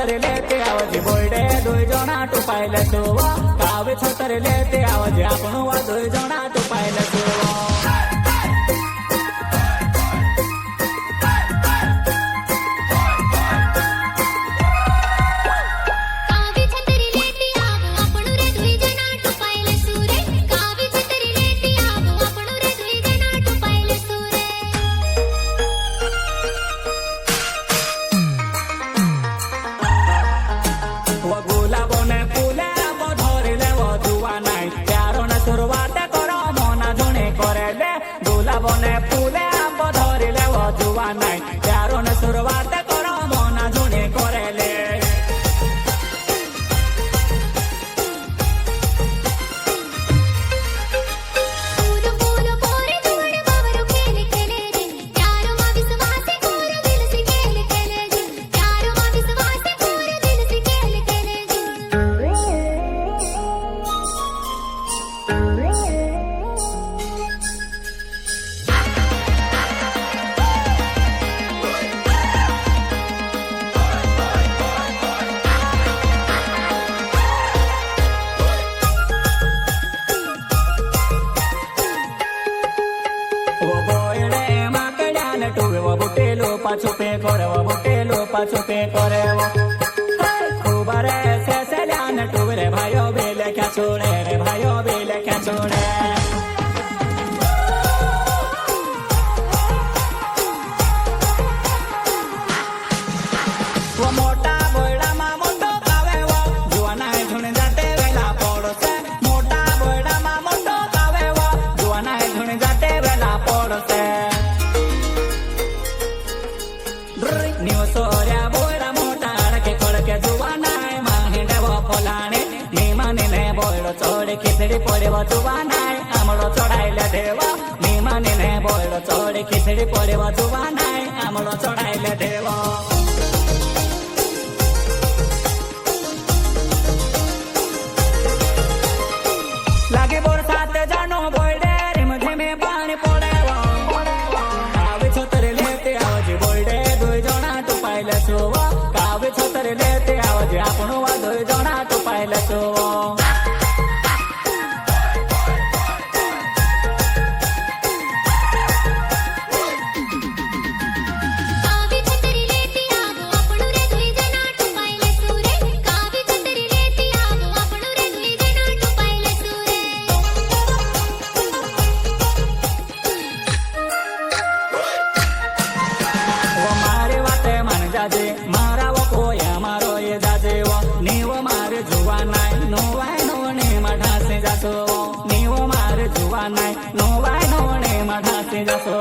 છોતર લેતે આવજે બોયડે દોય જણા ટુપાઈ લેતો કાવે છોતર લેતે આવજે આપણું આ દોય જણા ટુપાઈ લેતો બોને ફૂલે આંબો ધરી લેવો જુવા નાઈ પ્યારો ને શરૂઆત કરો મોના જૂને કરે લે पाछो पे करे वो बुटेलो पाछो पे करे वो खूब रे से ध्यान टूरे भाइयों बेले क्या छोड़े रे भाइयों बेले क्या छोड़े वो मोटा बोयड़ा मा मोटो कावे वो जुआना है झुन जाते वेला पड़ो से मोटा बोयड़ा मा मोटो कावे वो जुआना है झुन जाते वेला पड़ो से ನೀವು ಸೋರ್ಯ ಬೋಯ್ಡ ಮೋಟ ಅಡಕೆ ಕೊಳಕೆ ಜುವಾನಾಯ್ ಮಾಹಿಂಡವ ಫಲಾಣೆ ನೀಮನಿನೆ ಬೋಯ್ಡ ಚೋಡಿ ಕಿಚಡಿ ಪೊಡೆವ ಜುವಾನಾಯ್ ಅಮಳೋ ಚೊಡಾಯ್ಲೆ ದೇವ ನೀಮನಿನೆ ಬೋಯ್ಡ ಚೋಡಿ ಕಿಚಡಿ ಪೊಡೆವ ಜುವಾನಾಯ್ ಅಮಳೋ ಚೊಡಾಯ್ಲೆ ದೇವ લાગે બોર સાથે જાનો બોયડે રીમ ધીમે પાણી પોડેવો આવે છોતર લેતે આવજે બોયડે દોય જણા ટુપાઈ લેશો કાવે છોતર લેતે આવજે આપણું આ દોય જણા ટુપાઈ લેશો મારા વો કોઈ અમારો એ જાજે વો નીવો મારે જોવા નાય નો વાય નો ને મઢાસે જાસો નીવો મારે જોવા નાય નો વાય નો ને મઢાસે જાસો